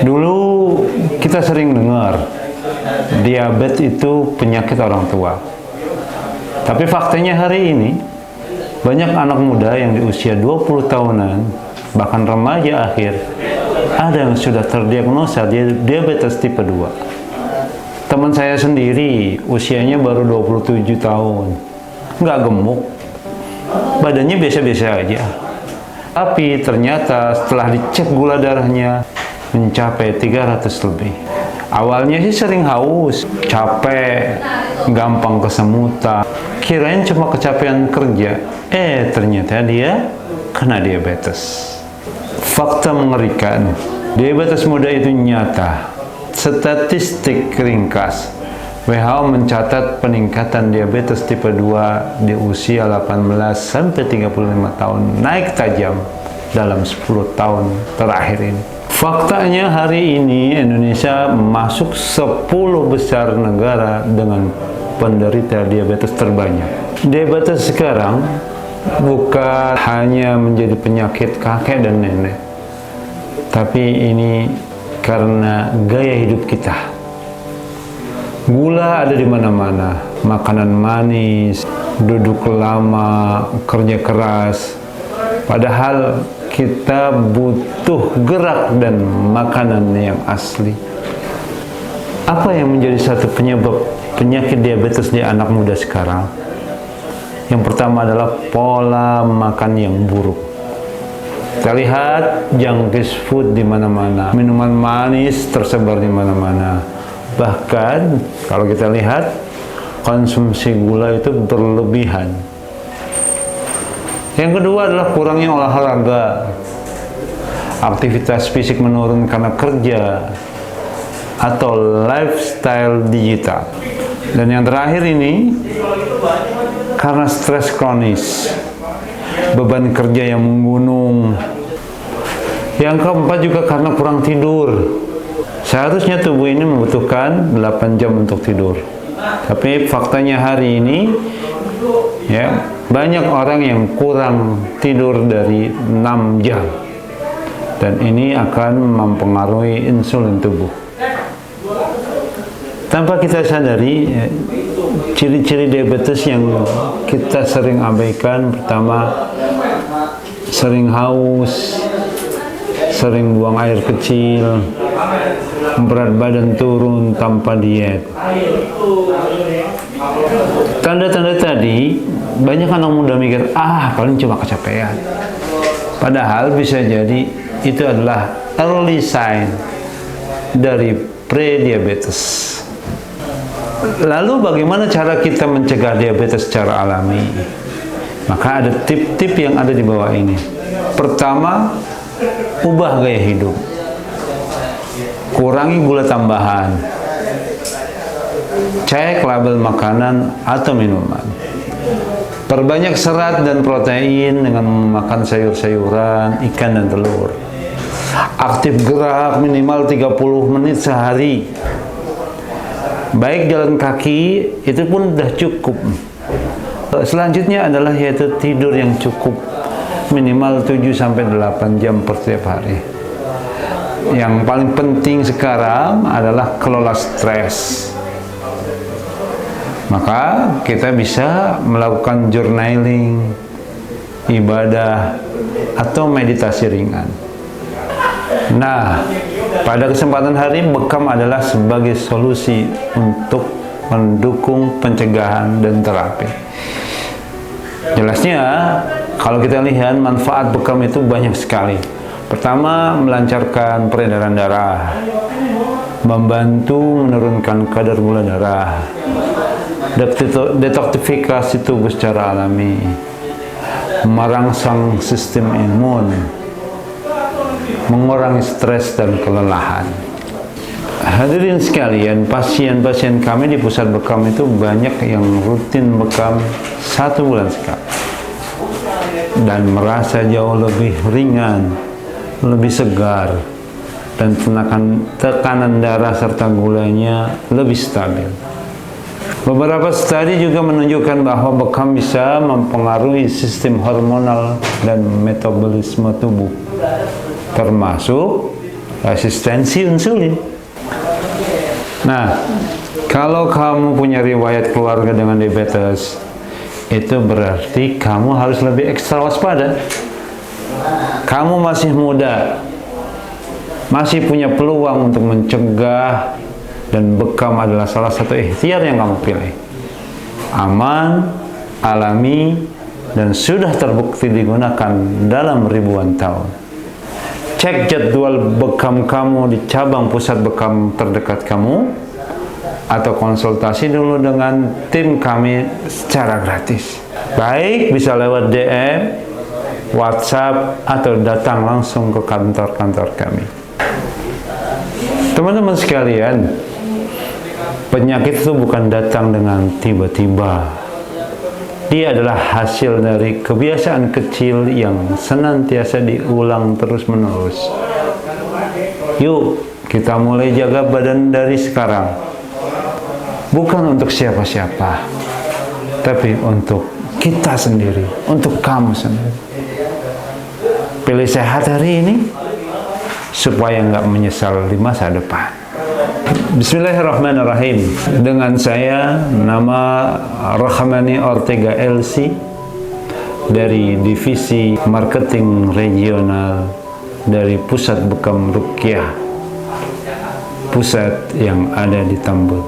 Dulu kita sering dengar diabetes itu penyakit orang tua. Tapi faktanya hari ini banyak anak muda yang di usia 20 tahunan, bahkan remaja akhir, ada yang sudah terdiagnosa diabetes tipe 2. Teman saya sendiri usianya baru 27 tahun, nggak gemuk, badannya biasa-biasa aja. Tapi ternyata setelah dicek gula darahnya mencapai 300 lebih. Awalnya sih sering haus, capek, gampang kesemutan. Kirain cuma kecapean kerja. Ternyata dia kena diabetes. Fakta mengerikan, diabetes muda itu nyata. Statistik ringkas, WHO mencatat peningkatan diabetes tipe 2 di usia 18 sampai 35 tahun naik tajam dalam 10 tahun terakhir ini. Faktanya hari ini Indonesia masuk 10 besar negara dengan penderita diabetes terbanyak. Diabetes sekarang bukan hanya menjadi penyakit kakek dan nenek, tapi ini karena gaya hidup kita. Gula ada di mana-mana, makanan manis, duduk lama, kerja keras. Padahal kita butuh gerak dan makanan yang asli. Apa yang menjadi satu penyebab penyakit diabetes di anak muda sekarang? Yang pertama adalah pola makan yang buruk. Kita lihat junkies food di mana-mana, minuman manis tersebar di mana-mana. Bahkan kalau kita lihat konsumsi gula itu berlebihan. Yang kedua adalah kurangnya olahraga. Aktivitas fisik menurun karena kerja atau lifestyle digital. Dan yang terakhir ini karena stres kronis, beban kerja yang menggunung. Yang keempat juga karena kurang tidur. Seharusnya tubuh ini membutuhkan 8 jam untuk tidur. Tapi faktanya hari ini ya, banyak orang yang kurang tidur dari 6 jam. Dan ini akan mempengaruhi insulin tubuh. Tanpa kita sadari, ciri-ciri diabetes yang kita sering abaikan, pertama, sering haus, sering buang air kecil, berat badan turun tanpa diet. Tanda-tanda tadi, banyak anak muda mikir, paling cuma kecapean. Padahal bisa jadi itu adalah early sign dari pre-diabetes. Lalu bagaimana cara kita mencegah diabetes secara alami? Maka ada tip-tip yang ada di bawah ini. Pertama, ubah gaya hidup. Kurangi gula tambahan. Cek label makanan atau minuman. Perbanyak serat dan protein dengan memakan sayur-sayuran, ikan dan telur. Aktif gerak minimal 30 menit sehari. Baik jalan kaki, itu pun sudah cukup. Selanjutnya adalah yaitu tidur yang cukup, minimal 7-8 jam per setiap hari. Yang paling penting sekarang adalah kelola stres. Maka kita bisa melakukan journaling, ibadah, atau meditasi ringan. Nah, pada kesempatan hari bekam adalah sebagai solusi untuk mendukung pencegahan dan terapi. Jelasnya, kalau kita lihat manfaat bekam itu banyak sekali. Pertama, melancarkan peredaran darah, membantu menurunkan kadar gula darah, detoksifikasi tubuh secara alami, merangsang sistem imun, mengurangi stres dan kelelahan. Hadirin sekalian, pasien-pasien kami di pusat bekam itu banyak yang rutin bekam 1 bulan sekali dan merasa jauh lebih ringan, lebih segar, dan tekanan darah serta gulanya lebih stabil. Beberapa studi juga menunjukkan bahwa bekam bisa mempengaruhi sistem hormonal dan metabolisme tubuh, termasuk resistensi insulin. Nah, kalau kamu punya riwayat keluarga dengan diabetes, itu berarti kamu harus lebih ekstra waspada. Kamu masih muda, masih punya peluang untuk mencegah, dan bekam adalah salah satu ikhtiar yang kamu pilih. Aman, alami, dan sudah terbukti digunakan dalam ribuan tahun. Cek jadwal bekam kamu di cabang pusat bekam terdekat kamu, atau konsultasi dulu dengan tim kami secara gratis. Baik bisa lewat DM, WhatsApp, atau datang langsung ke kantor-kantor kami. Teman-teman sekalian, penyakit itu bukan datang dengan tiba-tiba. Dia adalah hasil dari kebiasaan kecil yang senantiasa diulang terus-menerus. Yuk, kita mulai jaga badan dari sekarang. Bukan untuk siapa-siapa, tapi untuk kita sendiri, untuk kamu sendiri. Pilih sehat hari ini, supaya nggak menyesal di masa depan. Bismillahirrahmanirrahim. Dengan saya, nama Rahmani Ortega LC, dari Divisi Marketing Regional dari Pusat Bekam Ruqyah, pusat yang ada di Tambun.